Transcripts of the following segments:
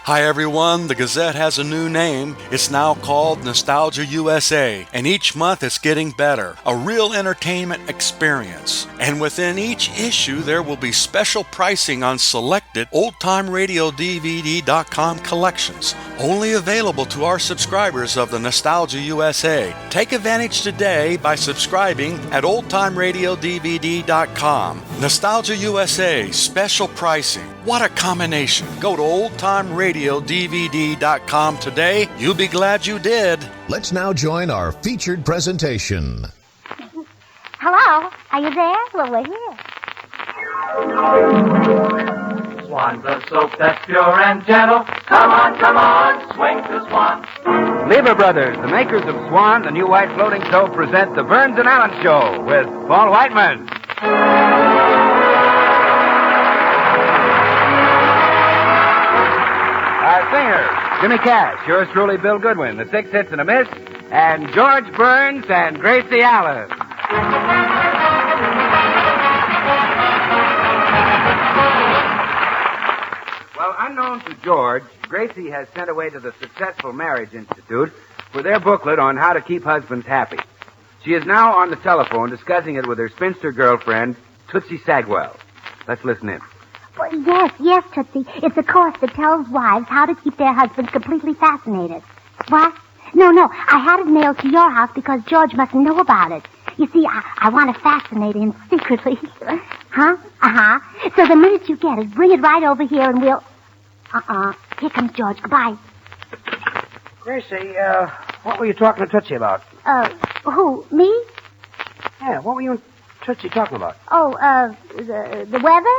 Hi everyone, the Gazette has a new name. It's now called Nostalgia USA, and each month it's getting better. A real entertainment experience. And within each issue there will be special pricing on selected oldtimeradiodvd.com collections, only available to our subscribers of the Nostalgia USA. Take advantage today by subscribing at oldtimeradiodvd.com. Nostalgia USA, special pricing. What a combination. Go to oldtimeradiodvd.com today. You'll be glad you did. Let's now join our featured presentation. Hello, are you there? Well, we're here. Swan, the soap that's pure and gentle. Come on, swing to Swan. Lever Brothers, the makers of Swan, the new white floating soap, present the Burns and Allen Show with Paul Whiteman. Our singers, Jimmy Cash, yours truly, Bill Goodwin, the Six Hits and a Miss, and George Burns and Gracie Allen. Well, unknown to George, Gracie has sent away to the Successful Marriage Institute for their booklet on how to keep husbands happy. She is now on the telephone discussing it with her spinster girlfriend, Tootsie Sagwell. Let's listen in. Well, yes, Tootsie. It's a course that tells wives how to keep their husbands completely fascinated. What? No. I had it mailed to your house because George mustn't know about it. You see, I want to fascinate him secretly. Huh? Uh-huh. So the minute you get it, bring it right over here and we'll... Here comes George. Goodbye. Gracie, what were you talking to Tootsie about? Who? Me? Yeah, what were you and Tootsie talking about? Oh, the weather?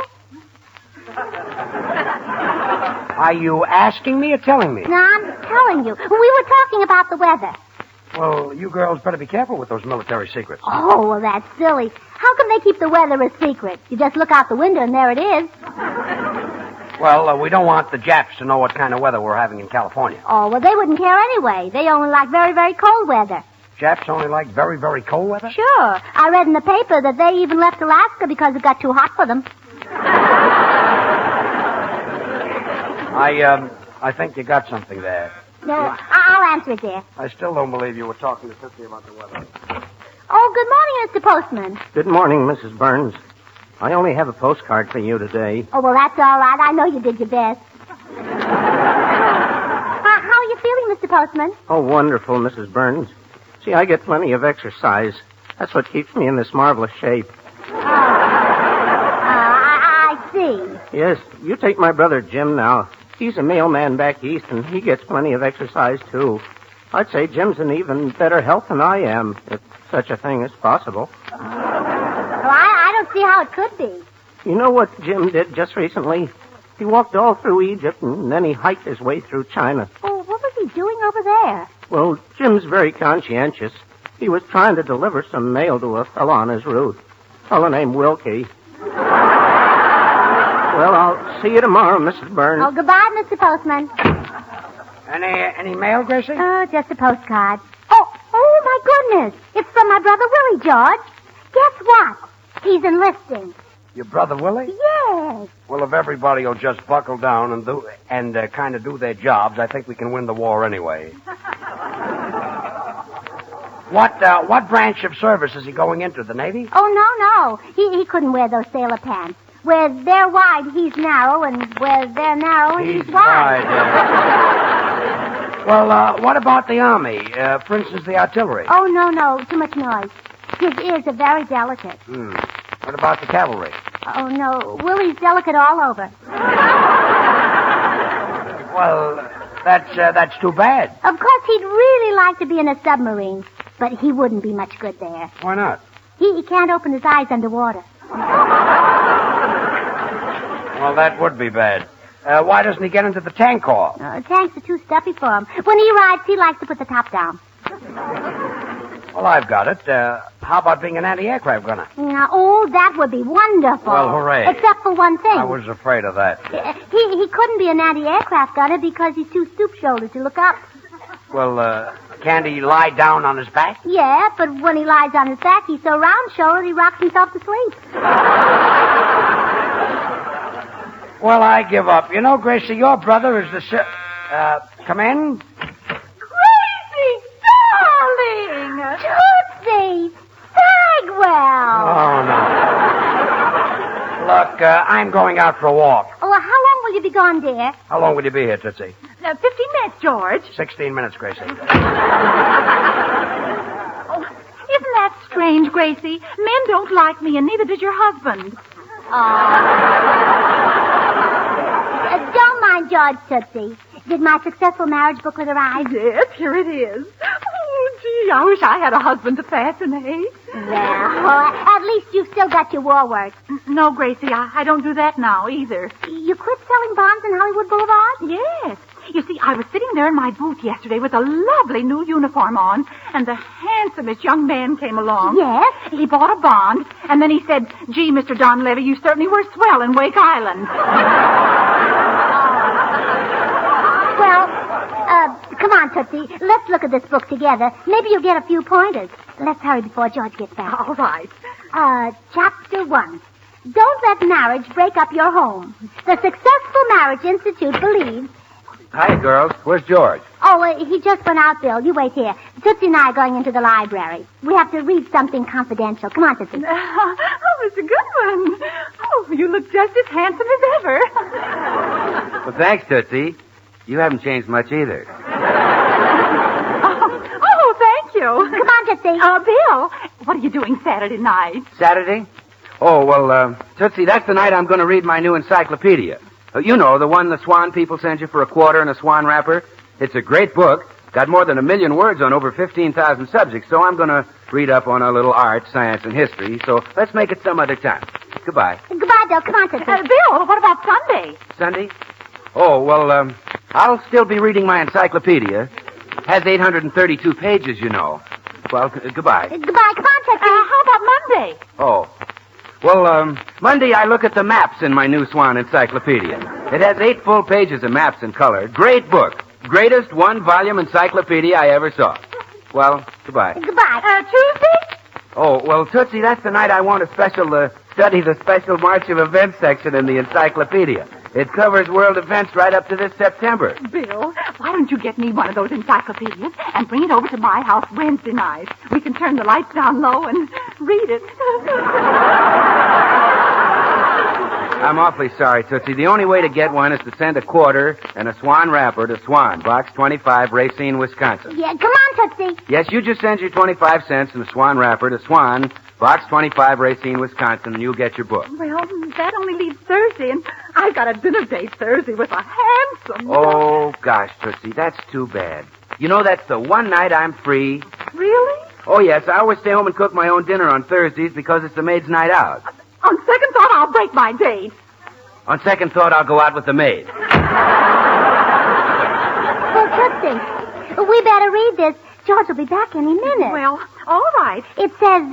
Are you asking me or telling me? No, I'm telling you. We were talking about the weather. Well, you girls better be careful with those military secrets. Oh, well, that's silly. How can they keep the weather a secret? You just look out the window and there it is. Well, we don't want the Japs to know what kind of weather we're having in California. Oh, well, they wouldn't care anyway. They only like very, very cold weather. Japs only like very, very cold weather? Sure. I read in the paper that they even left Alaska because it got too hot for them. I think you got something there. No, I'll answer it, dear. I still don't believe you were talking to Tootsie about the weather. Oh, good morning, Mr. Postman. Good morning, Mrs. Burns. I only have a postcard for you today. Oh, well, that's all right. I know you did your best. How are you feeling, Mr. Postman? Oh, wonderful, Mrs. Burns. See, I get plenty of exercise. That's what keeps me in this marvelous shape. I see. Yes, you take my brother Jim now. He's a mailman back east, and he gets plenty of exercise, too. I'd say Jim's in even better health than I am, if such a thing is possible. Well, I don't see how it could be. You know what Jim did just recently? He walked all through Egypt, and then he hiked his way through China. Oh, what was he doing over there? Well, Jim's very conscientious. He was trying to deliver some mail to a fellow on his route. A fellow named Wilkie. Well, I'll see you tomorrow, Mrs. Burns. Oh, goodbye, Mr. Postman. Any mail, Gracie? Oh, just a postcard. Oh, my goodness. It's from my brother Willie, George. Guess what? He's enlisting. Your brother Willie? Yes. Well, if everybody will just buckle down and kind of do their jobs, I think we can win the war anyway. What branch of service is he going into? The Navy? Oh, no. He couldn't wear those sailor pants. Where they're wide, he's narrow, and where they're narrow, he's wide. Well, what about the Army? For instance, the artillery? Oh, no. Too much noise. His ears are very delicate. What about the cavalry? Oh, no. Willie's delicate all over. Well, that's too bad. Of course, he'd really like to be in a submarine, but he wouldn't be much good there. Why not? He can't open his eyes underwater. Well, that would be bad. Why doesn't he get into the tank corps? Tanks are too stuffy for him. When he rides, he likes to put the top down. Well, I've got it. How about being an anti-aircraft gunner? Oh, that would be wonderful. Well, hooray. Except for one thing. I was afraid of that. He couldn't be an anti-aircraft gunner because he's too stoop-shouldered to look up. Well, can't he lie down on his back? Yeah, but when he lies on his back, he's so round-shouldered he rocks himself to sleep. Well, I give up. You know, Gracie, your brother is the... come in? Gracie, darling! Tootsie! Bagwell! Oh, no. Look, I'm going out for a walk. Oh, well, how long will you be gone, dear? How long will you be here, Tootsie? 15 minutes, George. 16 minutes, Gracie. Isn't that strange, Gracie? Men don't like me, and neither does your husband. Don't mind George, Tootsie. Did my successful marriage booklet arrive? Yes, here it is. Oh, gee, I wish I had a husband to fascinate. Well, at least you've still got your war work. No, Gracie, I don't do that now, either. You quit selling bonds in Hollywood Boulevard? Yes. You see, I was sitting there in my booth yesterday with a lovely new uniform on, and the handsomest young man came along. Yes? He bought a bond, and then he said, "Gee, Mr. Don Levy, you certainly were swell in Wake Island." Well, come on, Tootsie. Let's look at this book together. Maybe you'll get a few pointers. Let's hurry before George gets back. All right. Chapter 1. Don't let marriage break up your home. The Successful Marriage Institute believes... Hi, girls. Where's George? Oh, he just went out, Bill. You wait here. Tootsie and I are going into the library. We have to read something confidential. Come on, Tootsie. Oh, Mr. Goodwin. Oh, you look just as handsome as ever. Well, thanks, Tootsie. You haven't changed much either. Oh, thank you. Come on, Tootsie. Bill, what are you doing Saturday night? Saturday? Oh, well, Tootsie, that's the night I'm going to read my new encyclopedia. You know, the one the Swan people send you for a quarter in a Swan wrapper. It's a great book. Got more than 1 million words on over 15,000 subjects, so I'm going to read up on a little art, science, and history. So let's make it some other time. Goodbye. Goodbye, Bill. Come on, Tootsie. Bill, what about Sunday? Sunday? Oh, well, I'll still be reading my encyclopedia. Has 832 pages, you know. Well, goodbye. Goodbye. Come on, Tootsie. How about Monday? Oh. Well, Monday I look at the maps in my new Swan encyclopedia. It has 8 full pages of maps in color. Great book. Greatest 1-volume encyclopedia I ever saw. Well, goodbye. Goodbye. Tuesday? Oh, well, Tootsie, that's the night I want to study the special March of Events section in the encyclopedia. It covers world events right up to this September. Bill, why don't you get me one of those encyclopedias and bring it over to my house Wednesday night? We can turn the lights down low and read it. I'm awfully sorry, Tootsie. The only way to get one is to send a quarter and a Swan wrapper to Swan, Box 25, Racine, Wisconsin. Yeah, come on, Tootsie. Yes, you just send your 25 cents in a Swan wrapper to Swan, Box 25, Racine, Wisconsin, and you'll get your book. Well, that only leaves Thursday, and I've got a dinner date Thursday with a handsome... Oh, gosh, Tootsie, that's too bad. You know, that's the one night I'm free. Really? Oh, yes, I always stay home and cook my own dinner on Thursdays because it's the maid's night out. On second thought, I'll break my date. On second thought, I'll go out with the maid. Well, Tootsie, we better read this. George will be back any minute. Well, all right. It says,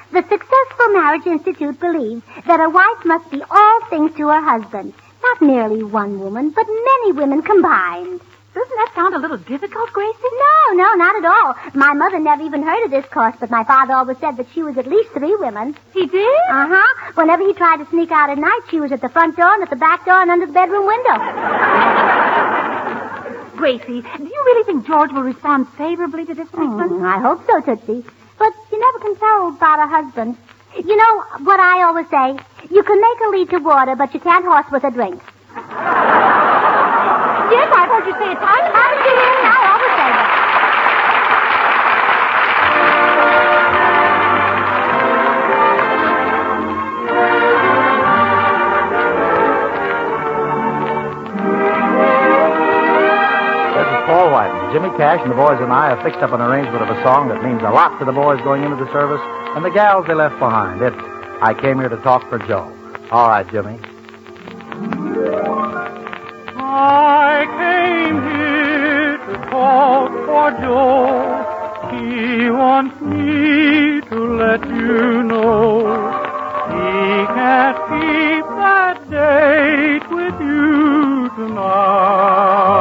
the Successful Marriage Institute believes that a wife must be all things to her husband. Not merely one woman, but many women combined. Doesn't that sound a little difficult, Gracie? No, not at all. My mother never even heard of this course, but my father always said that she was at least 3 women. He did? Uh-huh. Whenever he tried to sneak out at night, she was at the front door and at the back door and under the bedroom window. Gracie, do you really think George will respond favorably to this treatment? I hope so, Tootsie. But you never can tell about a husband. You know what I always say? You can make a lead to water, but you can't horse with a drink. Yes, I've heard you say it time and time again. I always say that. This is Paul White. Jimmy Cash and the boys and I have fixed up an arrangement of a song that means a lot to the boys going into the service and the gals they left behind. It's I Came Here to Talk for Joe. All right, Jimmy. I came here to talk for Joe. He wants me to let you know he can't keep that date with you tonight.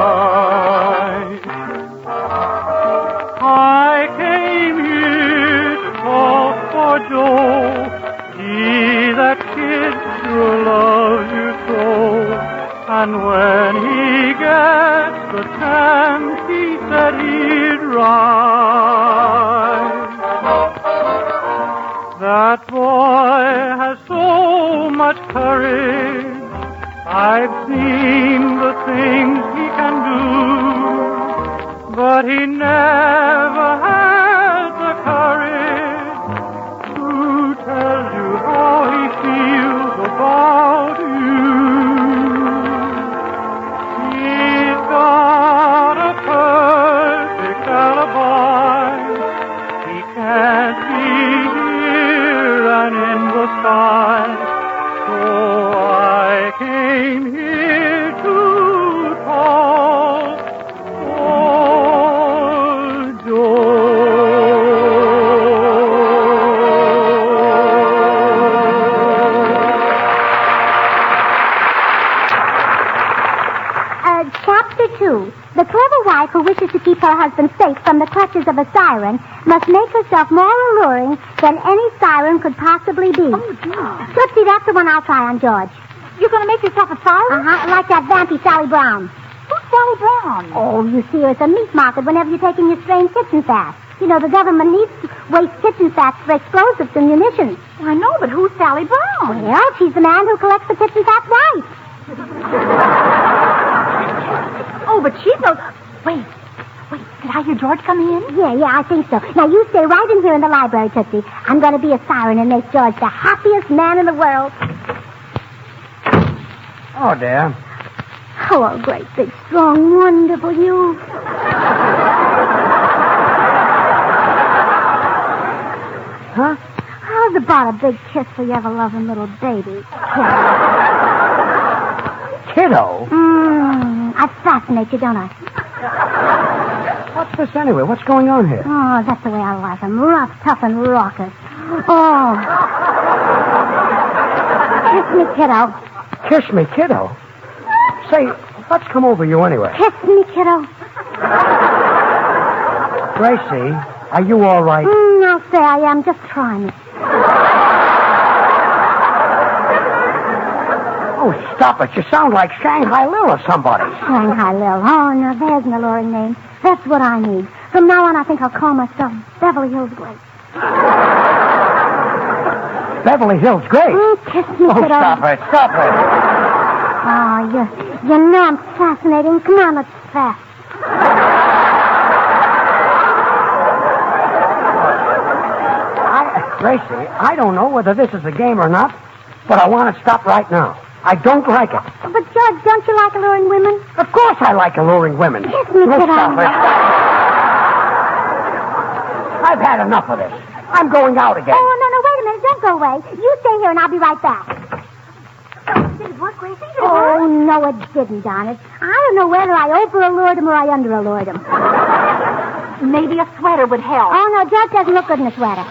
I came here to talk for Joe. He, that kid, sure loves you so. gets the chance he said he'd write. That boy has so much courage. I've seen the things he can do, but he never had the courage to tell you how he feels about you. He's got a perfect alibi. He can't be here and in the sky. So I came here to talk for Chapter 2. The clever wife who wishes to keep her husband safe from the clutches of a siren must make herself more alluring than any siren could possibly be. Oh, dear. Tootsie, that's the one I'll try on George. You're going to make yourself a siren? Uh-huh, like that vampy Sally Brown. Who's Sally Brown? Oh, you see her at the meat market whenever you're taking your strained kitchen fat. You know, the government needs to waste kitchen fats for explosives and munitions. I know, but who's Sally Brown? Well, she's the man who collects the kitchen fat wife. Oh, but she knows... Wait, did I hear George come in? Yeah, I think so. Now, you stay right in here in the library, Tootsie. I'm going to be a siren and make George the happiest man in the world. Oh, dear. Oh, great, big, strong, wonderful you. Huh? How's about a big kiss for your ever-loving little baby? Kiddo? I fascinate you, don't I? What's this anyway? What's going on here? Oh, that's the way I like him. Rough, tough, and raucous. Oh. Kiss me, kiddo. Kiss me, kiddo? Say, what's come over you anyway? Kiss me, kiddo. Gracie, are you all right? I'll say I am. Just try me. Oh, stop it. You sound like Shanghai Lil or somebody. Shanghai Lil. Oh, now there's an alluring name. That's what I need. From now on, I think I'll call myself Beverly Hills Grace. Beverly Hills Grace? Kiss me, Oh, kiddo. stop it. Stop it. Oh, you know I'm fascinating. Come on, let's fast. Gracie, I don't know whether this is a game or not, but I want to stop right now. I don't like it. But, George, don't you like alluring women? Of course I like alluring women. Kiss me, Let's kiddo. stop it. I've had enough of this. I'm going out again. Oh, no, wait a minute. Don't go away. You stay here and I'll be right back. Did it work, Gracie? Did it Oh, work? no, it didn't, darn it. I don't know whether I over-allured him or I under-allured him. Maybe a sweater would help. Oh, no, George doesn't look good in a sweater.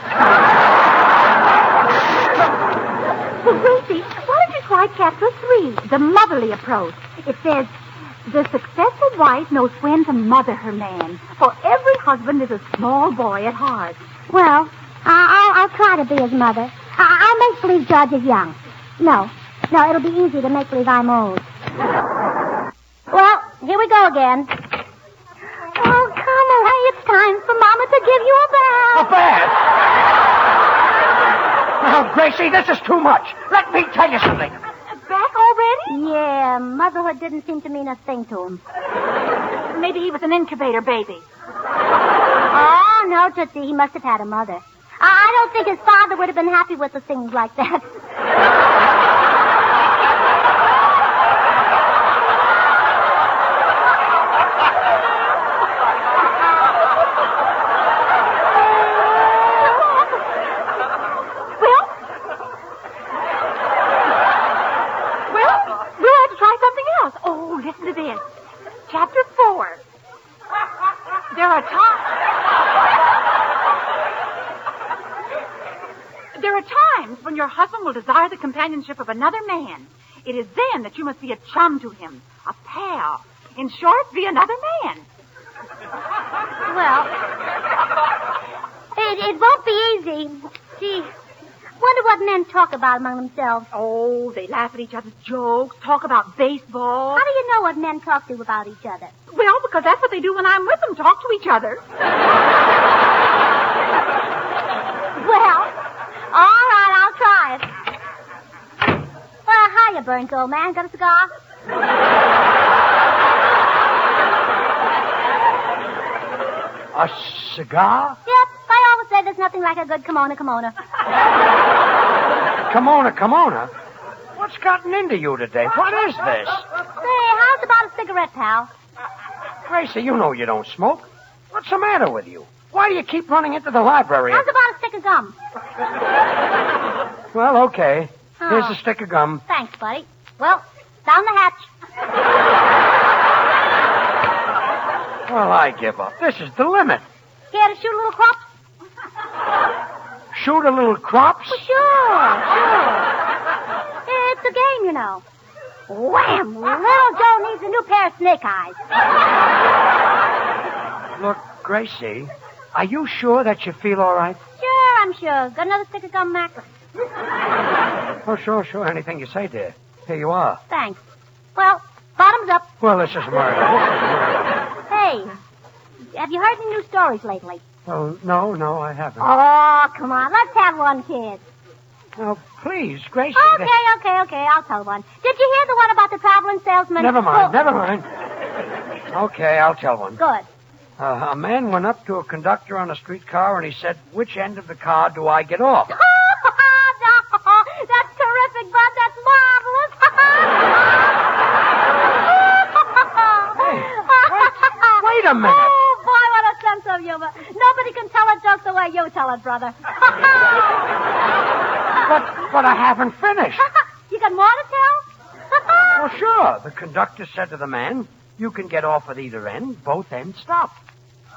Well, Gracie, why don't you try chapter 3, the motherly approach? It says, the successful wife knows when to mother her man, for every husband is a small boy at heart. Well, I'll try to be his mother. I'll make believe George is young. No, it'll be easy to make believe I'm old. Well, here we go again. Oh, come away. It's time for Mama to give you a bath. A bath? Now, Gracie, this is too much. Let me tell you something. Back already? Yeah, motherhood didn't seem to mean a thing to him. Maybe he was an incubator baby. Oh, no, Tootsie. He must have had a mother. I don't think his father would have been happy with the things like that. Listen to this. Chapter 4. There are times when your husband will desire the companionship of another man. It is then that you must be a chum to him, a pal. In short, be another man. Well, it won't be easy. Gee, Wonder what men talk about among themselves. Oh, they laugh at each other's jokes, talk about baseball. How do you know what men talk to about each other? Well, because that's what they do when I'm with them, talk to each other. Well, all right, I'll try it. Well, hiya, Burns, old man. Got a cigar? A cigar? Yep, I always say there's nothing like a good kimono. Kimona? What's gotten into you today? What is this? Say, how's about a cigarette, pal? Gracie, you know you don't smoke. What's the matter with you? Why do you keep running into the library? How's about a stick of gum? Well, okay. Here's Oh. a stick of gum. Thanks, buddy. Well, down the hatch. Well, I give up. This is the limit. Care to shoot a little crops? Shoot a little crops? Well, sure. It's a game, you know. Wham! Little Joe needs a new pair of snake eyes. Look, Gracie, are you sure that you feel all right? Sure, I'm sure. Got another stick of gum, Mac? Oh, sure. Anything you say, dear. Here you are. Thanks. Well, bottoms up. Well, this is murder. Hey, have you heard any new stories lately? Well, no, I haven't. Oh, come on. Let's have one, kid. Now, please, Gracie. Okay. I'll tell one. Did you hear the one about the traveling salesman? Never mind. Okay, I'll tell one. Good. A man went up to a conductor on a streetcar and he said, "Which end of the car do I get off?" No, that's terrific, Bud. That's marvelous. Wait a minute. Oh, boy, what a sense of humor. Nobody can tell a joke the way you tell it, brother. But I haven't finished. You got more to tell? Well, sure. The conductor said to the man, "You can get off at either end. Both ends stop."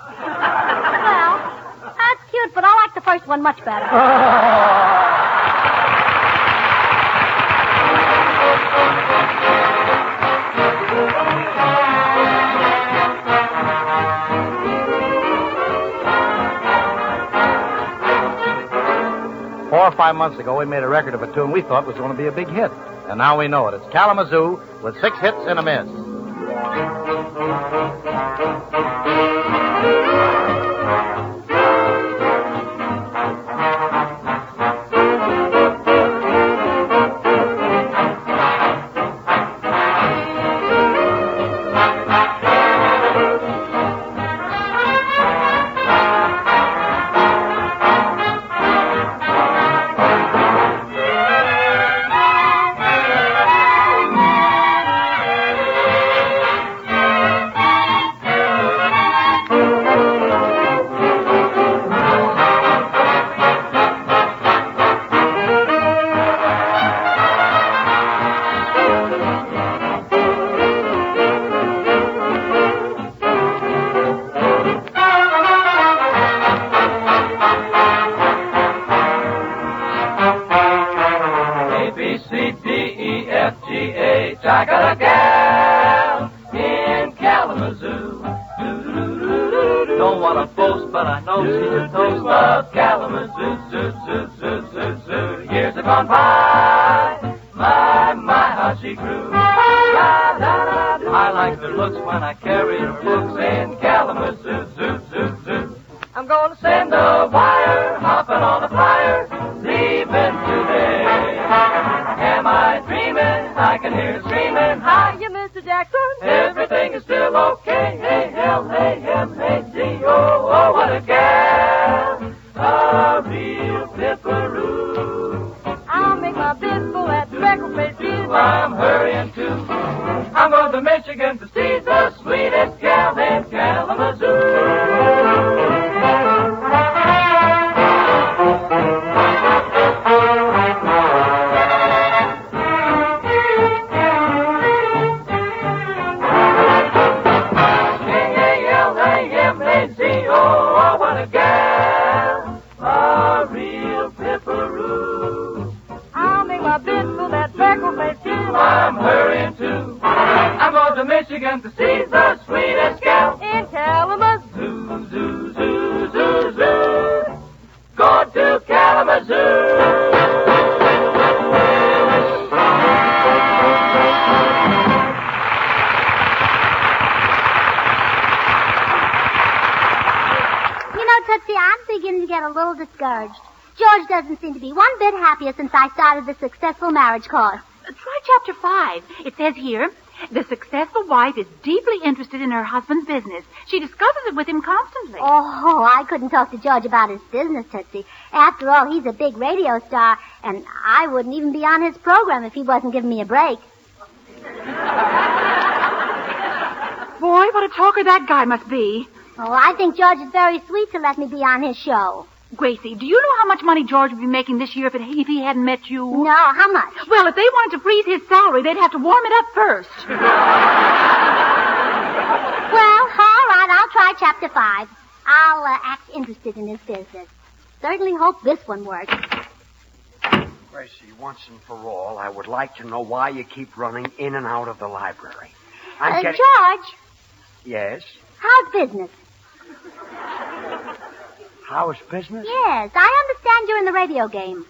Well, that's cute, but I like the first one much better. 4 or 5 months ago, we made a record of a tune we thought was going to be a big hit. And now we know it. It's Kalamazoo with 6 hits and a miss. I got a gal in Kalamazoo. Don't want to boast, but I know she's a toast of Kalamazoo. Zoo, zoo, zoo, zoo, zoo. Years have gone by. My, how she grew. I like her looks when I carry her books in Kalamazoo. Zoo, zoo, zoo. I'm going to send a wire, hopping on a flyer, leaving today. Am I dreaming? I can hear her screaming. Hiya, Mr. Jackson. Everything is still okay. Hey, hell, hey, him, hey, gee, oh, what a gal. A real pipperoo. I'll make my bid for that freckle-faced kid. I'm hurrying too. I'm going to Michigan to see the sweetest gal in Kalamazoo. I'm hurrying too. I'm going to Michigan to see the sweetest gal in Kalamazoo. Zoo, zoo, zoo, zoo. Go to Kalamazoo. Tootsie, I'm beginning to get a little discouraged. George doesn't seem to be one bit happier since I started the Successful Marriage course. Try chapter 5. It says here, the successful wife is deeply interested in her husband's business. She discusses it with him constantly. Oh, I couldn't talk to George about his business, Tootsie. After all, he's a big radio star, and I wouldn't even be on his program if he wasn't giving me a break. Boy, what a talker that guy must be. Oh, I think George is very sweet to let me be on his show. Gracie, do you know how much money George would be making this year if he hadn't met you? No, how much? Well, if they wanted to freeze his salary, they'd have to warm it up first. Well, all right, I'll try chapter 5. I'll act interested in his business. Certainly hope this one works. Gracie, once and for all, I would like to know why you keep running in and out of the library. George? Yes? How's business? How's business? Yes, I understand you're in the radio game.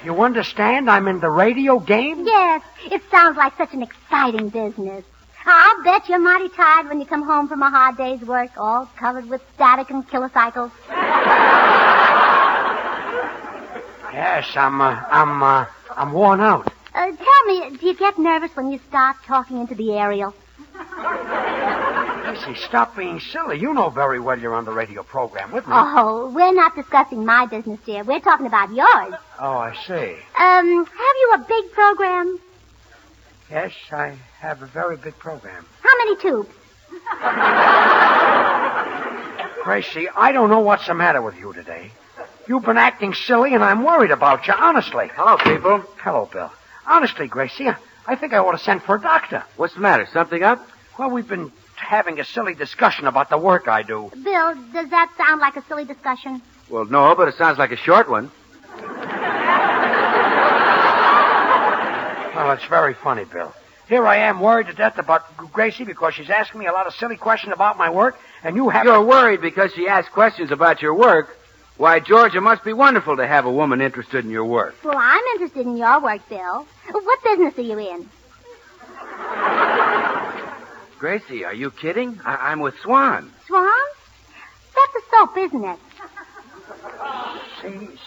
You understand I'm in the radio game? Yes, it sounds like such an exciting business. I'll bet you're mighty tired when you come home from a hard day's work, all covered with static and kilocycles. Yes, I'm worn out. Tell me, do you get nervous when you start talking into the aerial? Gracie, stop being silly. You know very well you're on the radio program with me. Oh, we're not discussing my business, dear. We're talking about yours. Oh, I see. Have you a big program? Yes, I have a very big program. How many tubes? Gracie, I don't know what's the matter with you today. You've been acting silly, and I'm worried about you, honestly. Hello, people. Hello, Bill. Honestly, Gracie, I think I ought to send for a doctor. What's the matter? Something up? Well, we've been having a silly discussion about the work I do. Bill, does that sound like a silly discussion? Well, no, but it sounds like a short one. Well, it's very funny, Bill. Here I am worried to death about Gracie because she's asking me a lot of silly questions about my work, and you have... You're worried because she asks questions about your work? Why, George, it must be wonderful to have a woman interested in your work. Well, I'm interested in your work, Bill. What business are you in? Gracie, are you kidding? I'm with Swan. Swan? That's a soap, isn't it?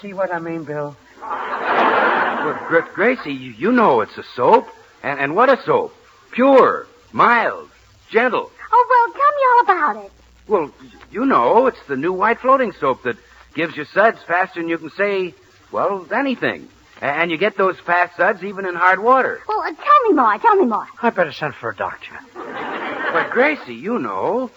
See what I mean, Bill? Well, Gracie, you know it's a soap. And what a soap. Pure, mild, gentle. Oh, well, tell me all about it. Well, you know, it's the new white floating soap that gives you suds faster than you can say, well, anything. And you get those fast suds even in hard water. Well, tell me more. I better send for a doctor. But, Gracie, you know,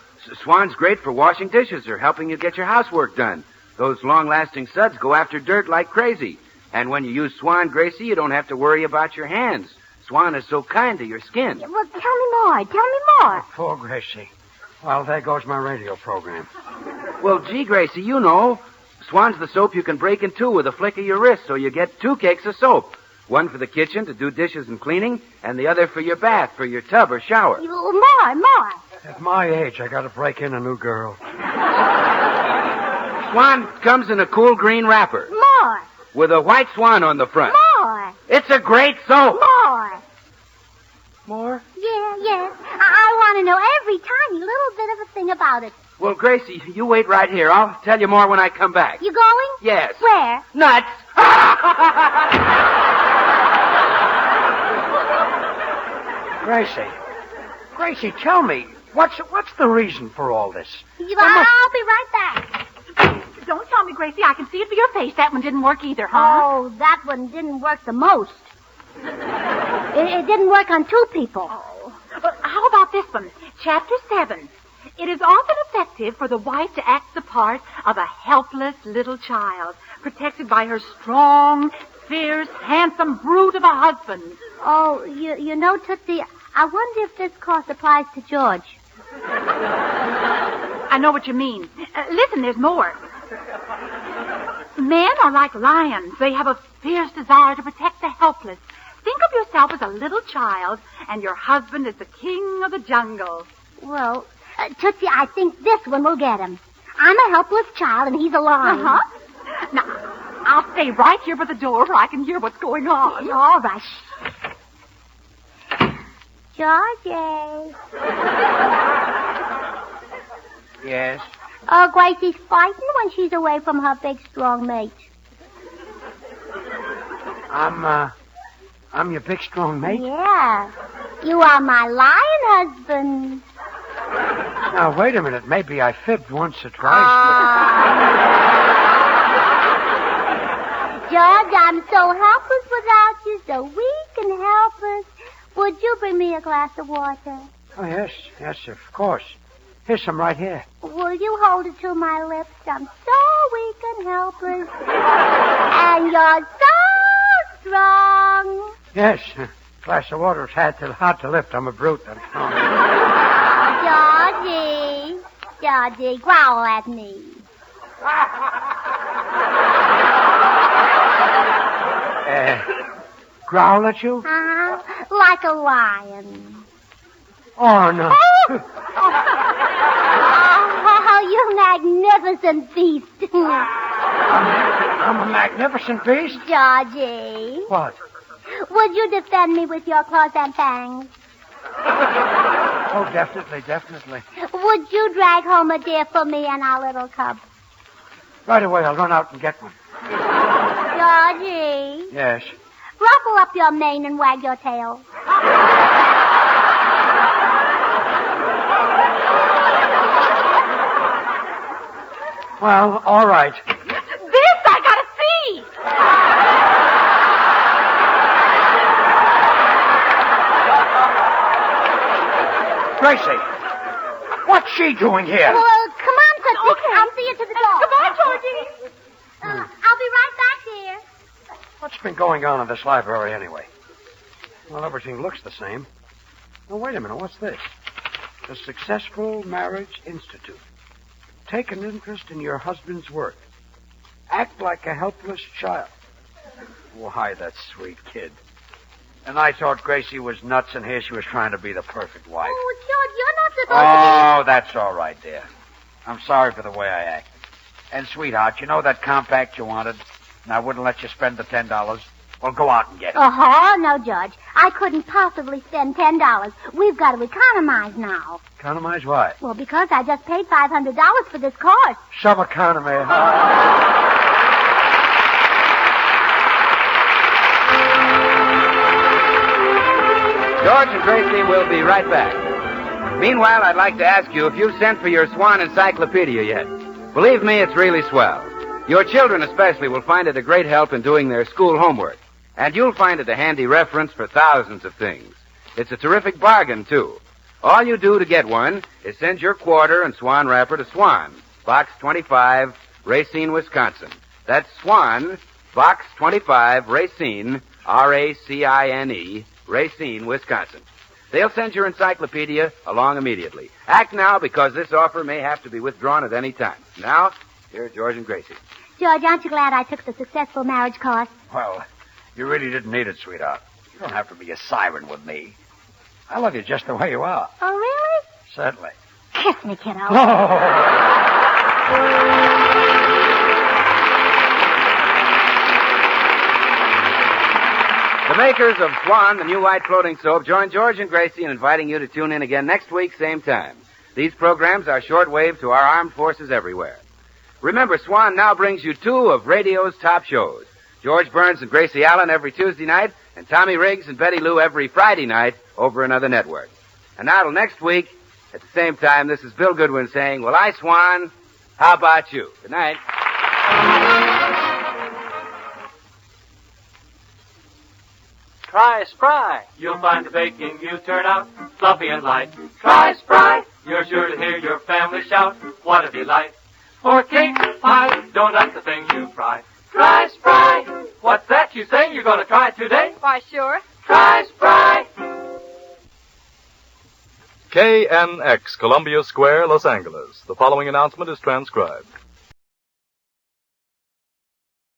Swan's great for washing dishes or helping you get your housework done. Those long-lasting suds go after dirt like crazy. And when you use Swan, Gracie, you don't have to worry about your hands. Swan is so kind to your skin. Well, tell me more. Poor Gracie. Well, there goes my radio program. Well, gee, Gracie, you know, Swan's the soap you can break in two with a flick of your wrist, so you get 2 cakes of soap. One for the kitchen to do dishes and cleaning, and the other for your bath, for your tub or shower. More. At my age, I gotta break in a new girl. Swan comes in a cool green wrapper. More. With a white swan on the front. More. It's a great soap. More. Yes. I want to know every tiny little bit of a thing about it. Well, Gracie, you wait right here. I'll tell you more when I come back. You going? Yes. Where? Nuts. Gracie, tell me, what's the reason for all this? I'll be right back. Don't tell me, Gracie. I can see it for your face. That one didn't work either, huh? Oh, that one didn't work the most. It didn't work on 2 people. Oh. But how about this one? Chapter 7. It is often effective for the wife to act the part of a helpless little child, protected by her strong, fierce, handsome brute of a husband. Oh, you know, Tootsie, I wonder if this course applies to George. I know what you mean. Listen, there's more. Men are like lions. They have a fierce desire to protect the helpless. Think of yourself as a little child, and your husband is the king of the jungle. Well, Tootsie, I think this one will get him. I'm a helpless child, and he's a lion. Uh-huh. Now, I'll stay right here by the door where I can hear what's going on. All right. Georgie. Yes? Oh, Gracie's fighting when she's away from her big, strong mate. I'm your big, strong mate? Yeah. You are my lion husband. Now, wait a minute. Maybe I fibbed once or twice. George, I'm so helpless without you, so weak and helpless. Would you bring me a glass of water? Oh, yes, of course. Here's some right here. Will you hold it to my lips? I'm so weak and helpless. And you're so strong. Yes, a glass of water is hard to lift. I'm a brute. I'm strong. Georgie, growl at me. Growl at you? Like a lion. Oh, no. Oh, you magnificent beast. I'm a magnificent beast? Georgie. What? Would you defend me with your claws and fangs? Oh, definitely. Would you drag home a deer for me and our little cub? Right away, I'll run out and get one. Georgie. Yes? Ruffle up your mane and wag your tail. Well, all right. This I gotta see! Gracie, what's she doing here? Well, come on, Tootsie. Okay. I'll see you to the door. Goodbye, Georgie. I'll be right back, dear. What's been going on in this library anyway? Well, everything looks the same. Now, wait a minute. What's this? The Successful Marriage Institute. Take an interest in your husband's work. Act like a helpless child. Why, that sweet kid. And I thought Gracie was nuts, and here she was trying to be the perfect wife. Oh, George, you're not supposed Oh, that's all right, dear. I'm sorry for the way I acted. And, sweetheart, you know that compact you wanted? And I wouldn't let you spend the $10. Well, go out and get it. Oh, no, George. I couldn't possibly spend $10. We've got to economize now. Economize what? Well, because I just paid $500 for this course. Some economy. George and Gracie will be right back. Meanwhile, I'd like to ask you if you've sent for your Swan Encyclopedia yet. Believe me, it's really swell. Your children especially will find it a great help in doing their school homework. And you'll find it a handy reference for thousands of things. It's a terrific bargain, too. All you do to get one is send your quarter and Swan wrapper to Swan, Box 25, Racine, Wisconsin. That's Swan, Box 25, Racine, R-A-C-I-N-E, Racine, Wisconsin. They'll send your encyclopedia along immediately. Act now, because this offer may have to be withdrawn at any time. Now, here are George and Gracie. George, aren't you glad I took the Successful Marriage course? Well, you really didn't need it, sweetheart. You don't have to be a siren with me. I love you just the way you are. Oh, really? Certainly. Kiss me, kiddo. The makers of Swan, the new white floating soap, join George and Gracie in inviting you to tune in again next week, same time. These programs are shortwave to our armed forces everywhere. Remember, Swan now brings you two of radio's top shows. George Burns and Gracie Allen every Tuesday night, and Tommy Riggs and Betty Lou every Friday night over another network. And now till next week, at the same time, this is Bill Goodwin saying, well, I, Swan, how about you? Good night. Try Spry. You'll find the baking you turn out fluffy and light. Try Spry. You're sure to hear your family shout, what a delight. For cake, pie, donuts, the thing you fry. Try Spry. What's that you say? You're going to try it today? Why, sure. Try Spry. KNX, Columbia Square, Los Angeles. The following announcement is transcribed.